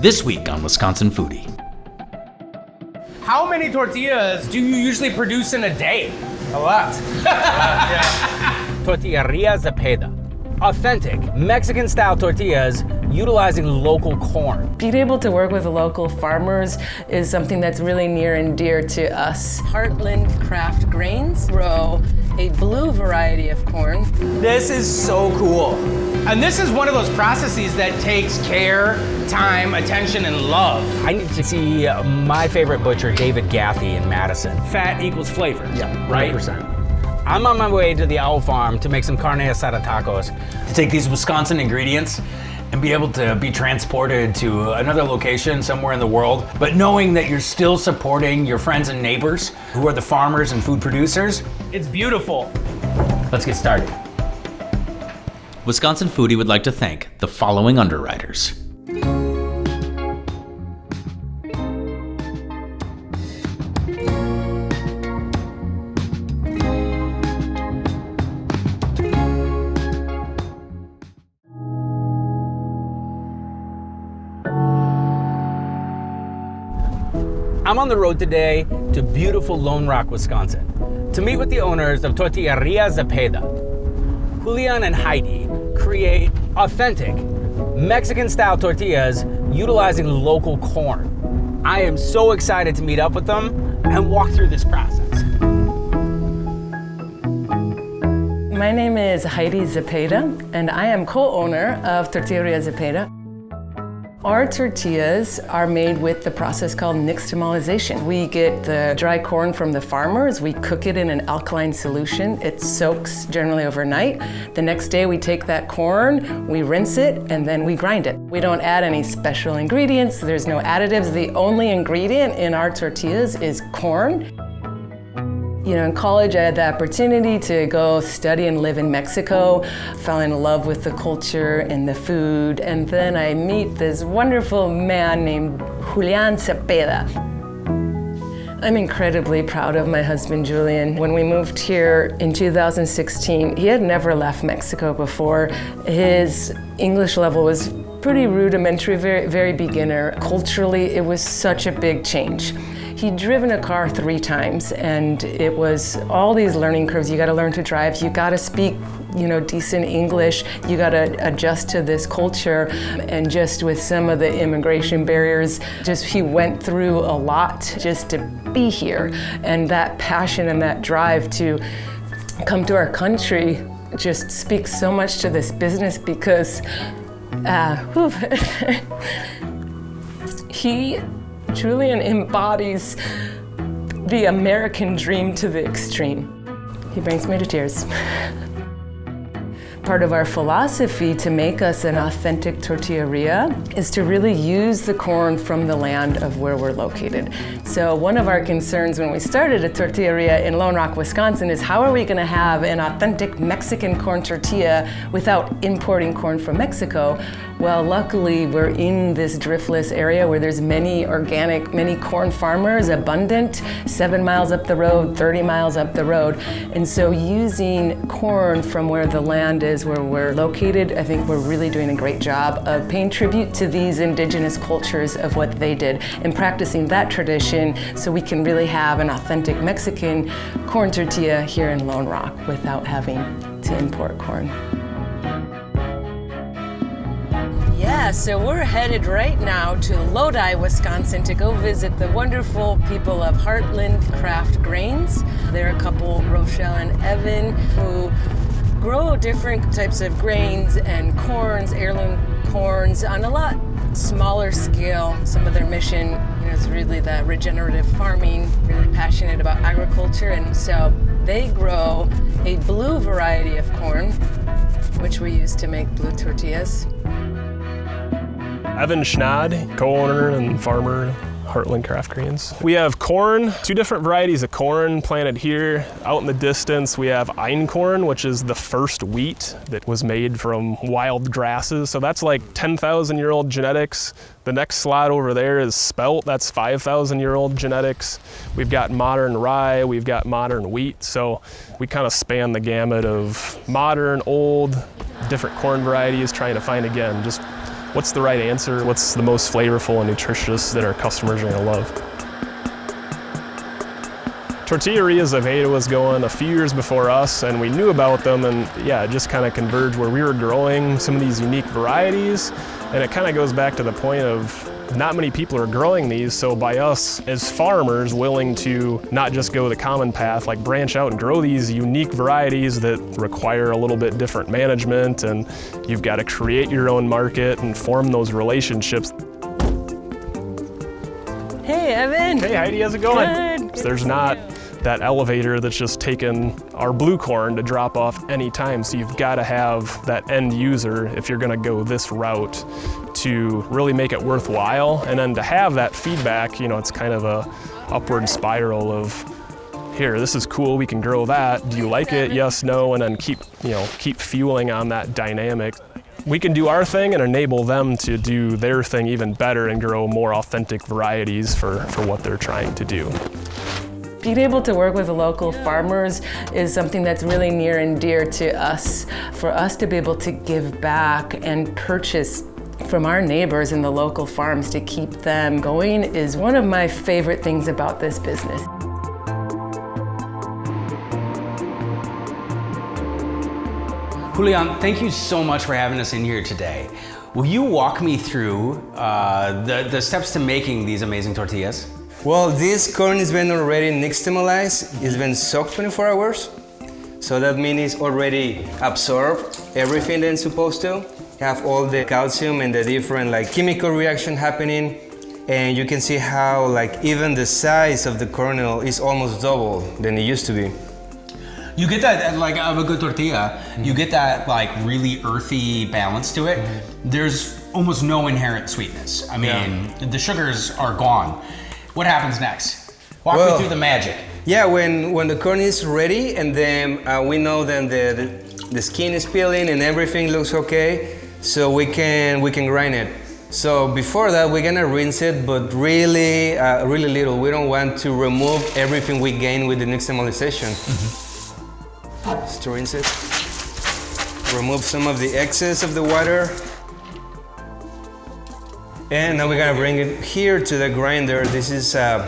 this week on Wisconsin Foodie. How many tortillas do you usually produce in a day? A lot. Tortilleria Zepeda. Authentic Mexican-style tortillas utilizing local corn. Being able to work with the local farmers is something that's really near and dear to us. Heartland Craft Grains grow a blue variety of corn. This is so cool. And this is one of those processes that takes care, time, attention, and love. I need to see my favorite butcher, David Gathy in Madison. Fat equals flavor. Yeah, right? 100%. I'm on my way to the owl farm to make some carne asada tacos. To take these Wisconsin ingredients and be able to be transported to another location somewhere in the world, but knowing that you're still supporting your friends and neighbors who are the farmers and food producers. It's beautiful. Let's get started. Wisconsin Foodie would like to thank the following underwriters. I'm on the road today to beautiful Lone Rock, Wisconsin, to meet with the owners of Tortilleria Zepeda. Julian and Heidi create authentic Mexican-style tortillas utilizing local corn. I am so excited to meet up with them and walk through this process. My name is Heidi Zepeda, and I am co-owner of Tortilleria Zepeda. Our tortillas are made with the process called nixtamalization. We get the dry corn from the farmers, we cook it in an alkaline solution. It soaks generally overnight. The next day we take that corn, we rinse it, and then we grind it. We don't add any special ingredients, there's no additives. The only ingredient in our tortillas is corn. You know, in college, I had the opportunity to go study and live in Mexico, fell in love with the culture and the food, and then I meet this wonderful man named Julian Zepeda. I'm incredibly proud of my husband, Julian. When we moved here in 2016, he had never left Mexico before. His English level was pretty rudimentary, very beginner. Culturally, it was such a big change. He'd driven a car 3 times, and it was all these learning curves. You gotta learn to drive, you gotta speak, decent English, you gotta adjust to this culture, and just with some of the immigration barriers, he went through a lot just to be here. And that passion and that drive to come to our country just speaks so much to this business because Julian embodies the American dream to the extreme. He brings me to tears. Part of our philosophy to make us an authentic tortilleria is to really use the corn from the land of where we're located. So one of our concerns when we started a tortilleria in Lone Rock, Wisconsin is how are we going to have an authentic Mexican corn tortilla without importing corn from Mexico? Well, luckily we're in this driftless area where there's many corn farmers, abundant, 7 miles up the road, 30 miles up the road. And so using corn from where the land is, where we're located, I think we're really doing a great job of paying tribute to these indigenous cultures of what they did and practicing that tradition so we can really have an authentic Mexican corn tortilla here in Lone Rock without having to import corn. Yeah, so we're headed right now to Lodi, Wisconsin to go visit the wonderful people of Heartland Craft Grains. They're a couple, Rochelle and Evan, who grow different types of grains and corns, heirloom corns, on a lot smaller scale. Some of their mission is really the regenerative farming, really passionate about agriculture, and so they grow a blue variety of corn, which we use to make blue tortillas. Evan Schnaad, co-owner and farmer, Heartland Craft Grains. We have corn, 2 different varieties of corn planted here. Out in the distance, we have einkorn, which is the first wheat that was made from wild grasses. So that's like 10,000-year-old genetics. The next slot over there is spelt, that's 5,000-year-old genetics. We've got modern rye, we've got modern wheat. So we kind of span the gamut of modern, old, different corn varieties, trying to find, again, just what's the right answer, what's the most flavorful and nutritious that our customers are gonna love. Tortilleria Zepeda was going a few years before us, and we knew about them, and yeah, it just kind of converged where we were growing some of these unique varieties, and it kind of goes back to the point of not many people are growing these, so by us as farmers willing to not just go the common path, like branch out and grow these unique varieties that require a little bit different management, and you've got to create your own market and form those relationships. Hey, Evan. Hey, Heidi, how's it going? Good. There's not that elevator that's just taken our blue corn to drop off any time, so you've got to have that end user if you're going to go this route to really make it worthwhile, and then to have that feedback, you know, it's kind of a upward spiral of, here, this is cool, we can grow that, do you like it, yes, no, and then keep fueling on that dynamic. We can do our thing and enable them to do their thing even better and grow more authentic varieties for what they're trying to do. Being able to work with local farmers is something that's really near and dear to us. For us to be able to give back and purchase from our neighbors in the local farms to keep them going is one of my favorite things about this business. Julian, thank you so much for having us in here today. Will you walk me through the steps to making these amazing tortillas? Well, this corn has been already nixtamalized. It's been soaked 24 hours. So that means it's already absorbed everything that it's supposed to. You have all the calcium and the different chemical reaction happening. And you can see how even the size of the kernel is almost double than it used to be. You get that, of a good tortilla, you get that really earthy balance to it. There's almost no inherent sweetness. I mean, the sugars are gone. What happens next? Walk me through the magic. Yeah, when the corn is ready, and then we know then the skin is peeling and everything looks okay, so we can grind it. So before that, we're gonna rinse it, but really little. We don't want to remove everything we gain with the nixtamalization. Just rinse it. Remove some of the excess of the water. And now we're gonna bring it here to the grinder. This is a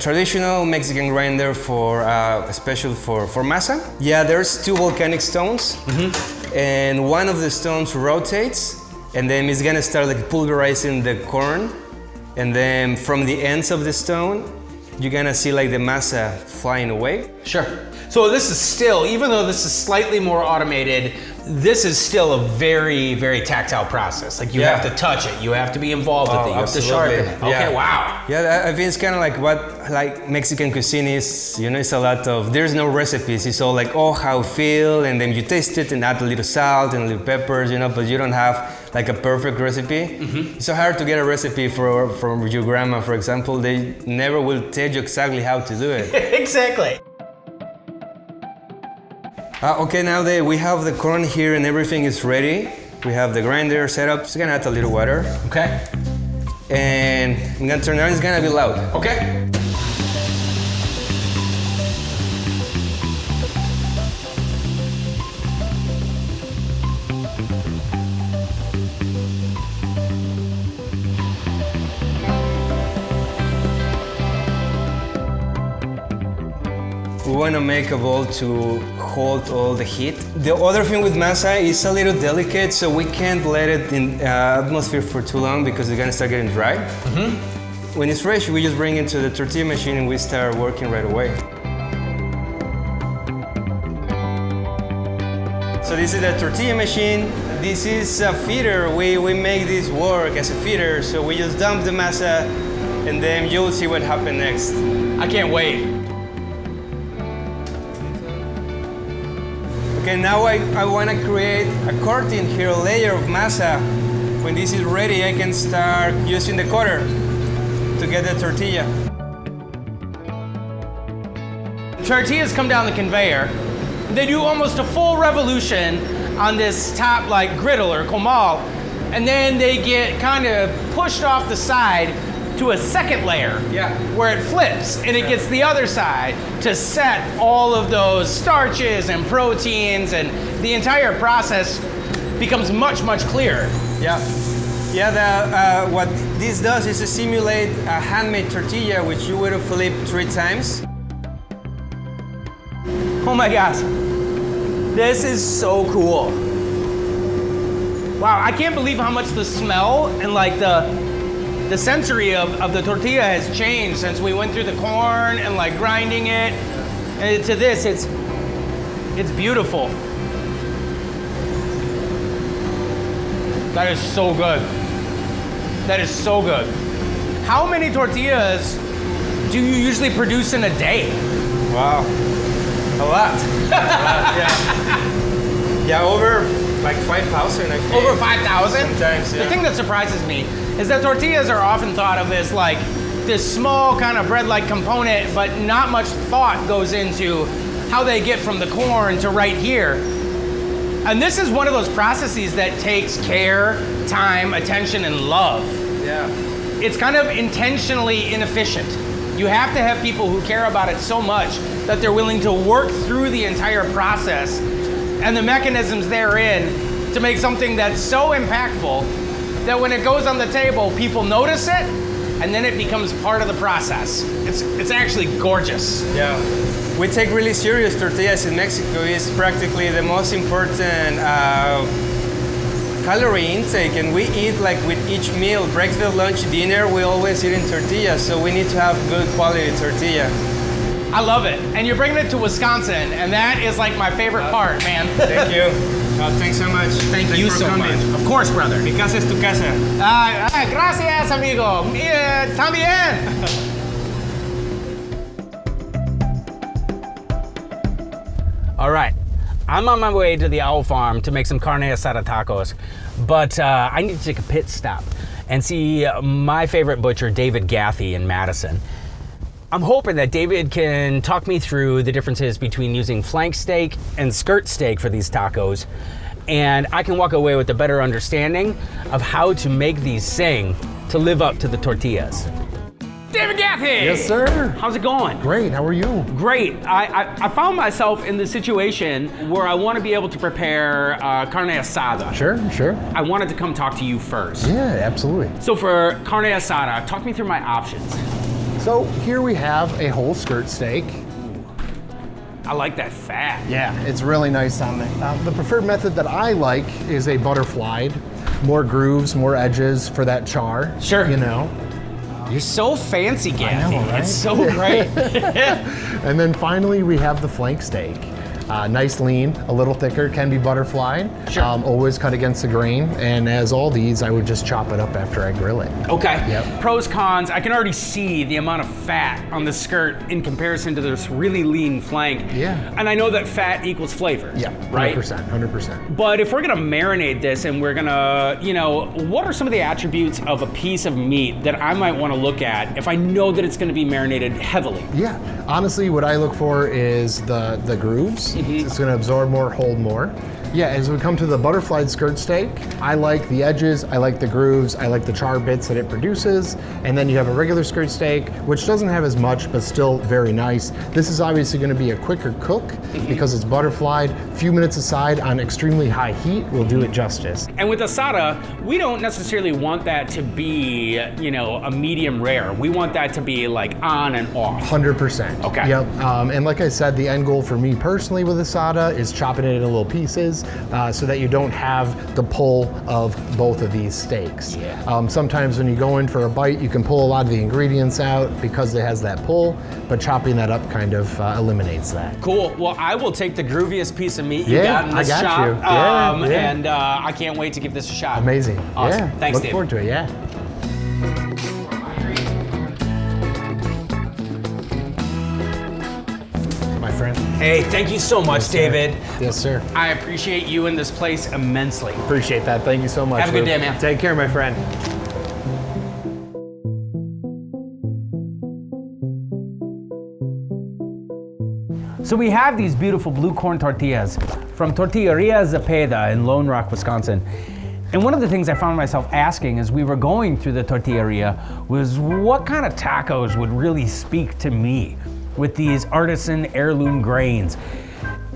traditional Mexican grinder special for Masa. Yeah, there's two volcanic stones, and one of the stones rotates, and then it's gonna start pulverizing the corn, and then from the ends of the stone, you're gonna see the masa flying away. Sure. So this is still, even though this is slightly more automated, this is still a very, very tactile process. You have to touch it, you have to be involved with it, you have to sharpen it. Okay, wow. Yeah, I think it's kind of what Mexican cuisine is. You know, it's a lot of, there's no recipes. It's all how I feel, and then you taste it and add a little salt and a little peppers, but you don't have a perfect recipe. It's so hard to get a recipe from your grandma, for example. They never will tell you exactly how to do it. Exactly. Okay, now that we have the corn here and everything is ready, we have the grinder set up. Just gonna add a little water. Okay. And I'm gonna turn it on, it's gonna be loud. Okay. We want to make a bowl to hold all the heat. The other thing with masa is a little delicate, so we can't let it in atmosphere for too long because it's gonna start getting dry. When it's fresh, we just bring it to the tortilla machine and we start working right away. So this is the tortilla machine. This is a feeder. We make this work as a feeder, so we just dump the masa and then you'll see what happens next. I can't wait. Okay, now I want to create a coating here, a layer of masa. When this is ready, I can start using the cutter to get the tortilla. Tortillas come down the conveyor. They do almost a full revolution on this top griddle or comal, and then they get kind of pushed off the side to a second layer, where it flips and it gets the other side to set all of those starches and proteins, and the entire process becomes much, much clearer. Yeah. Yeah, what this does is to simulate a handmade tortilla, which you would have flipped 3 times. Oh my gosh. This is so cool. Wow, I can't believe how much the smell and like the sensory of the tortilla has changed since we went through the corn and like grinding it. And to this, it's beautiful. That is so good. That is so good. How many tortillas do you usually produce in a day? Wow, a lot. Yeah, over like 5,000, I think. Over 5,000? Sometimes, yeah. The thing that surprises me is that tortillas are often thought of as like this small kind of bread-like component, but not much thought goes into how they get from the corn to right here. And this is one of those processes that takes care, time, attention, and love. Yeah. It's kind of intentionally inefficient. You have to have people who care about it so much that they're willing to work through the entire process and the mechanisms therein to make something that's so impactful that when it goes on the table, people notice it, and then it becomes part of the process. It's actually gorgeous. Yeah. We take really serious tortillas in Mexico. It's practically the most important calorie intake, and we eat like with each meal, breakfast, lunch, dinner, we always eat in tortillas, so we need to have good quality tortilla. I love it. And you're bringing it to Wisconsin, and that is like my favorite part, man. Thank you. Thanks so much. Thank you so much. Of course, brother. Mi casa es tu casa. Gracias, amigo. También. All right, I'm on my way to the Owl Farm to make some carne asada tacos, but I need to take a pit stop and see my favorite butcher, David Gathy in Madison. I'm hoping that David can talk me through the differences between using flank steak and skirt steak for these tacos, and I can walk away with a better understanding of how to make these sing to live up to the tortillas. David Gathy! Yes, sir. How's it going? Great, how are you? Great. I found myself in the situation where I want to be able to prepare carne asada. Sure. I wanted to come talk to you first. Yeah, absolutely. So for carne asada, talk me through my options. So here we have a whole skirt steak. I like that fat. Yeah, it's really nice on there. The preferred method that I like is a butterflied. More grooves, more edges for that char. Sure. You know. You're so fancy, Gathy. I know, right? It's so great. And then finally we have the flank steak. Nice lean, a little thicker, can be butterflied. Sure. Always cut against the grain. And as all these, I would just chop it up after I grill it. Okay. Yep. Pros, cons. I can already see the amount of fat on the skirt in comparison to this really lean flank. Yeah. And I know that fat equals flavor. Yeah, 100%, right? 100%. But if we're gonna marinate this and we're gonna, what are some of the attributes of a piece of meat that I might wanna look at if I know that it's gonna be marinated heavily? Yeah, honestly, what I look for is the grooves. It's gonna absorb more, hold more. Yeah, as we come to the butterflied skirt steak, I like the edges, I like the grooves, I like the char bits that it produces, and then you have a regular skirt steak, which doesn't have as much, but still very nice. This is obviously gonna be a quicker cook because it's butterflied. Few minutes aside on extremely high heat will do it justice. And with asada, we don't necessarily want that to be, a medium rare. We want that to be like on and off. 100%. Okay. Yep, and like I said, the end goal for me personally with asada is chopping it into little pieces so that you don't have the pull of both of these steaks. Yeah. Sometimes when you go in for a bite, you can pull a lot of the ingredients out because it has that pull, but chopping that up kind of eliminates that. Cool. Well, I will take the grooviest piece of meat you Yeah, got in this I got shop. you. Yeah. And I can't wait to give this a shot. Amazing. Awesome. Yeah. Thanks, Look Dave. forward to it, yeah. My friend. Hey, thank you so much, David. Yes, sir. I appreciate you in this place immensely. Appreciate that. Thank you so much. Have a good Luke. day, man. Take care, my friend. So we have these beautiful blue corn tortillas from Tortilleria Zepeda in Lone Rock, Wisconsin. And one of the things I found myself asking as we were going through the tortilleria was what kind of tacos would really speak to me with these artisan heirloom grains.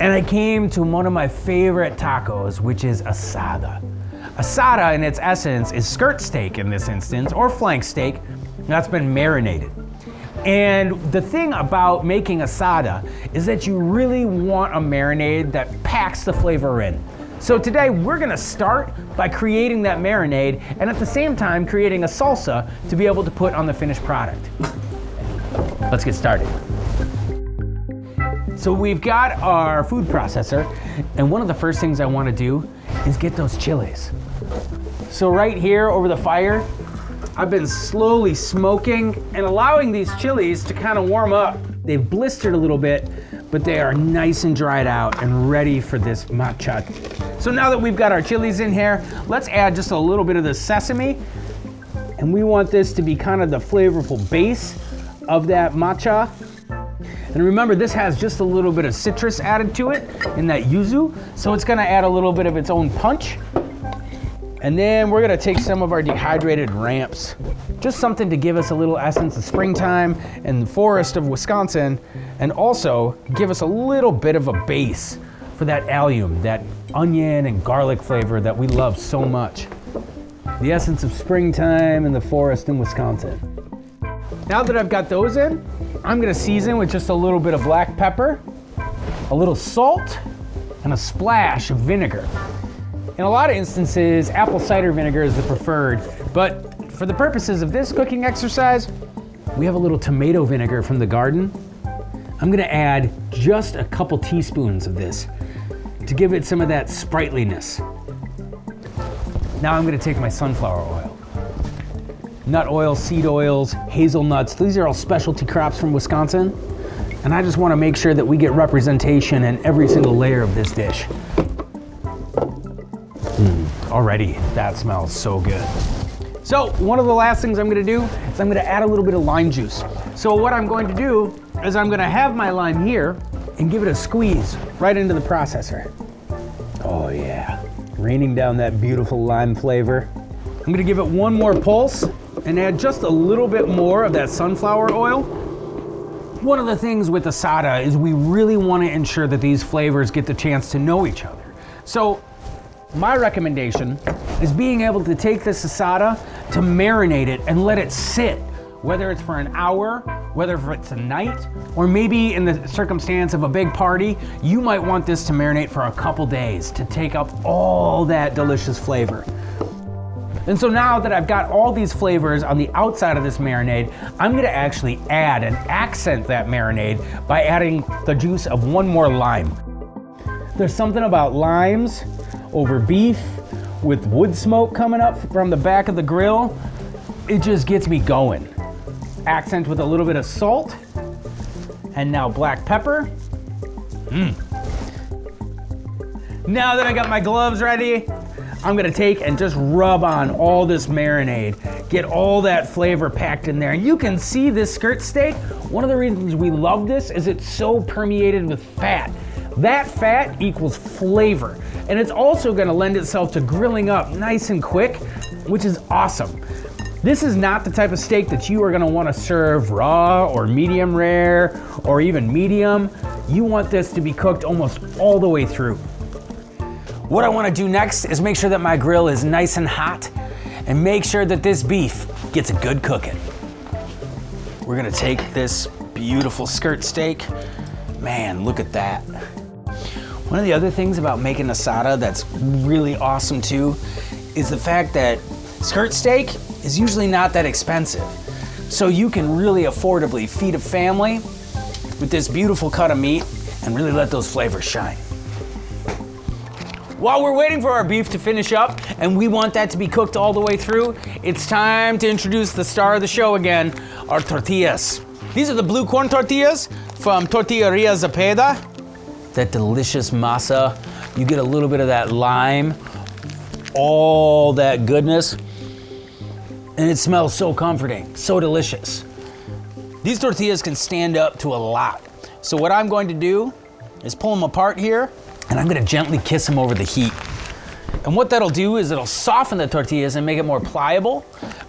And I came to one of my favorite tacos, which is asada. Asada in its essence is skirt steak in this instance, or flank steak, that's been marinated. And the thing about making asada is that you really want a marinade that packs the flavor in. So today we're gonna start by creating that marinade and at the same time creating a salsa to be able to put on the finished product. Let's get started. So we've got our food processor, and one of the first things I want to do is get those chilies. So right here over the fire, I've been slowly smoking and allowing these chilies to kind of warm up. They've blistered a little bit, but they are nice and dried out and ready for this matcha. So now that we've got our chilies in here, let's add just a little bit of the sesame. And we want this to be kind of the flavorful base of that matcha. And remember, this has just a little bit of citrus added to it in that yuzu, so it's gonna add a little bit of its own punch. And then we're gonna take some of our dehydrated ramps, just something to give us a little essence of springtime and the forest of Wisconsin, and also give us a little bit of a base for that allium, that onion and garlic flavor that we love so much. The essence of springtime and the forest in Wisconsin. Now that I've got those in, I'm gonna season with just a little bit of black pepper, a little salt, and a splash of vinegar. In a lot of instances, apple cider vinegar is the preferred, but for the purposes of this cooking exercise, we have a little tomato vinegar from the garden. I'm gonna add just a couple teaspoons of this to give it some of that sprightliness. Now I'm gonna take my sunflower oil. Nut oil, seed oils, hazelnuts, these are all specialty crops from Wisconsin. And I just wanna make sure that we get representation in every single layer of this dish. Already, that smells so good. So one of the last things I'm gonna do is I'm gonna add a little bit of lime juice. So what I'm going to do is I'm gonna have my lime here and give it a squeeze right into the processor. Oh yeah, raining down that beautiful lime flavor. I'm gonna give it one more pulse and add just a little bit more of that sunflower oil. One of the things with asada is we really want to ensure that these flavors get the chance to know each other. So my recommendation is being able to take this asada, to marinate it and let it sit, whether it's for an hour, whether it's a night, or maybe in the circumstance of a big party, you might want this to marinate for a couple days to take up all that delicious flavor. And so now that I've got all these flavors on the outside of this marinade, I'm gonna actually add and accent that marinade by adding the juice of one more lime. There's something about limes over beef with wood smoke coming up from the back of the grill. It just gets me going. Accent with a little bit of salt, and now black pepper. Now that I got my gloves ready, I'm gonna take and just rub on all this marinade, get all that flavor packed in there. And you can see this skirt steak, one of the reasons we love this is it's so permeated with fat. That fat equals flavor. And it's also gonna lend itself to grilling up nice and quick, which is awesome. This is not the type of steak that you are gonna wanna serve raw or medium rare or even medium. You want this to be cooked almost all the way through. What I wanna do next is make sure that my grill is nice and hot and make sure that this beef gets a good cooking. We're gonna take this beautiful skirt steak. Man, look at that. One of the other things about making asada that's really awesome too is the fact that skirt steak is usually not that expensive. So you can really affordably feed a family with this beautiful cut of meat and really let those flavors shine. While we're waiting for our beef to finish up and we want that to be cooked all the way through, it's time to introduce the star of the show again, our tortillas. These are the blue corn tortillas from Tortilleria Zepeda. That delicious masa. You get a little bit of that lime, all that goodness, and it smells so comforting, so delicious. These tortillas can stand up to a lot. So what I'm going to do is pull them apart here, and I'm gonna gently kiss them over the heat. And what that'll do is it'll soften the tortillas and make it more pliable,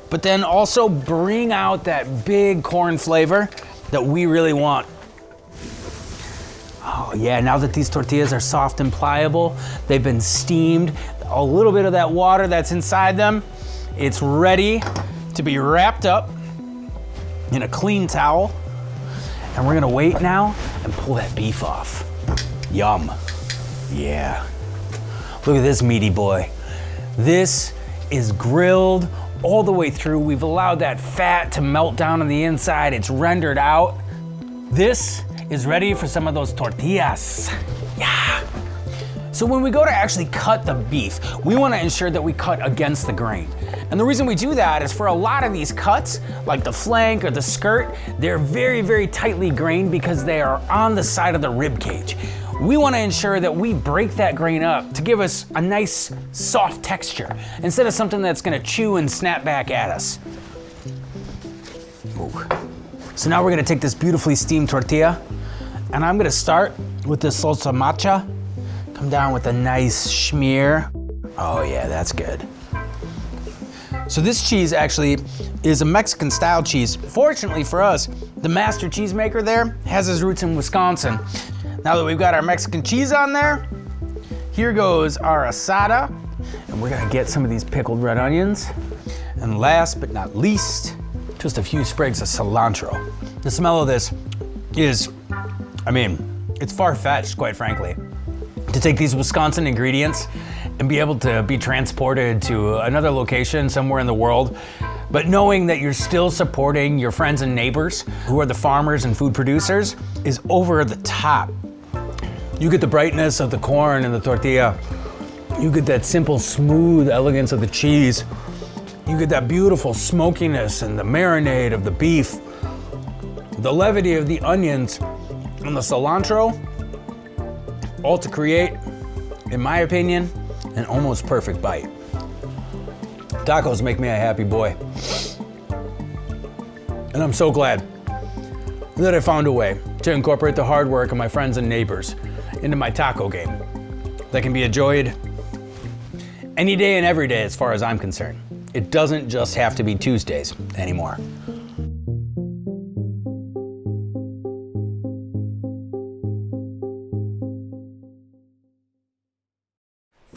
but then also bring out that big corn flavor that we really want. Oh yeah, now that these tortillas are soft and pliable, they've been steamed, a little bit of that water that's inside them. It's ready to be wrapped up in a clean towel. And we're gonna wait now and pull that beef off. Yum. Yeah. Look at this meaty boy. This is grilled all the way through. We've allowed that fat to melt down on the inside. It's rendered out. This is ready for some of those tortillas. Yeah. So when we go to actually cut the beef, we want to ensure that we cut against the grain. And the reason we do that is for a lot of these cuts, like the flank or the skirt, they're very, very tightly grained because they are on the side of the rib cage. We want to ensure that we break that grain up to give us a nice soft texture instead of something that's going to chew and snap back at us. Ooh. So now we're going to take this beautifully steamed tortilla, and I'm going to start with this salsa matcha. Come down with a nice schmear. Oh yeah, that's good. So this cheese actually is a Mexican style cheese. Fortunately for us, the master cheesemaker there has his roots in Wisconsin. Now that we've got our Mexican cheese on there, here goes our asada. And we're gonna get some of these pickled red onions. And last but not least, just a few sprigs of cilantro. The smell of this is, it's far-fetched, quite frankly. To take these Wisconsin ingredients and be able to be transported to another location somewhere in the world, but knowing that you're still supporting your friends and neighbors who are the farmers and food producers is over the top. You get the brightness of the corn and the tortilla. You get that simple, smooth elegance of the cheese. You get that beautiful smokiness and the marinade of the beef, the levity of the onions and the cilantro, all to create, in my opinion, an almost perfect bite. Tacos make me a happy boy. And I'm so glad that I found a way to incorporate the hard work of my friends and neighbors into my taco game that can be enjoyed any day and every day as far as I'm concerned. It doesn't just have to be Tuesdays anymore.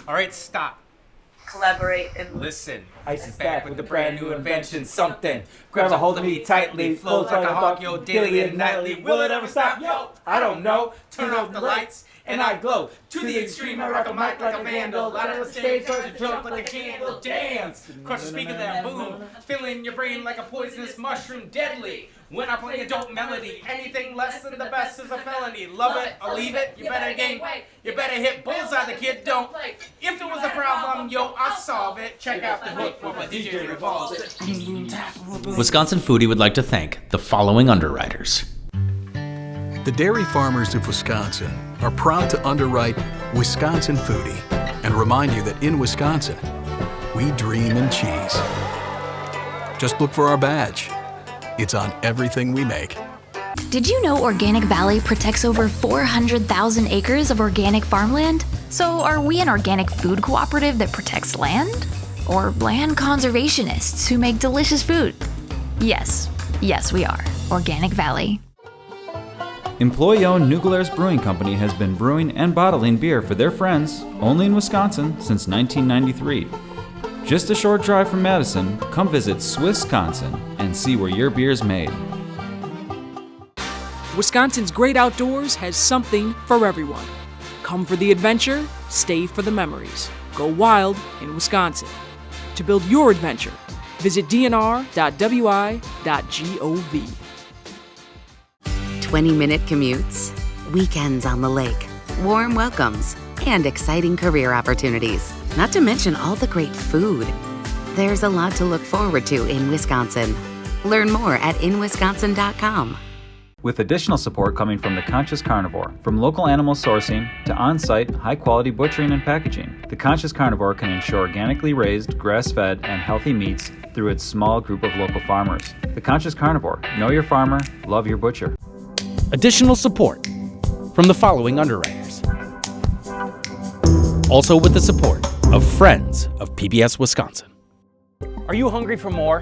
All right, stop. Collaborate and Listen. Ice is back with a brand new invention, something. Grabs a hold of me tightly, flows like a hawk, yo, daily and nightly. Will it ever stop? Yo, I don't know. Turn off the lights and I glow. To the extreme, I rock a mic like a vandal. Light up the stage, start to jump like a candle. Dance! Crush the speaker that boom. Filling your brain like a poisonous mushroom, deadly. When I play a dope melody, anything less than the best is a felony. Love it or leave it, you better gain weight. You better hit bullseye, the kid don't. If there was a problem, yo, I'll solve it. Check out the hook while my DJ revolves it. Wisconsin Foodie would like to thank the following underwriters. The dairy farmers of Wisconsin are proud to underwrite Wisconsin Foodie and remind you that in Wisconsin, we dream in cheese. Just look for our badge. It's on everything we make. Did you know Organic Valley protects over 400,000 acres of organic farmland? So are we an organic food cooperative that protects land? Or land conservationists who make delicious food? Yes, we are. Organic Valley. Employee-owned New Glarus Brewing Company has been brewing and bottling beer for their friends only in Wisconsin since 1993. Just a short drive from Madison, come visit Swissconsin and see where your beer's made. Wisconsin's great outdoors has something for everyone. Come for the adventure, stay for the memories. Go wild in Wisconsin. To build your adventure, visit dnr.wi.gov. 20-minute commutes, weekends on the lake, warm welcomes, and exciting career opportunities. Not to mention all the great food. There's a lot to look forward to in Wisconsin. Learn more at inwisconsin.com. With additional support coming from The Conscious Carnivore, from local animal sourcing to on-site, high-quality butchering and packaging, The Conscious Carnivore can ensure organically raised, grass-fed, and healthy meats through its small group of local farmers. The Conscious Carnivore. Know your farmer, love your butcher. Additional support from the following underwriters. Also with the support of Friends of PBS Wisconsin. Are you hungry for more?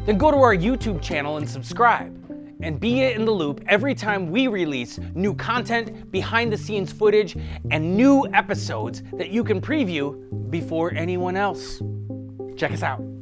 Then go to our YouTube channel and subscribe. and be in the loop every time we release new content, behind the scenes footage, and new episodes that you can preview before anyone else. Check us out.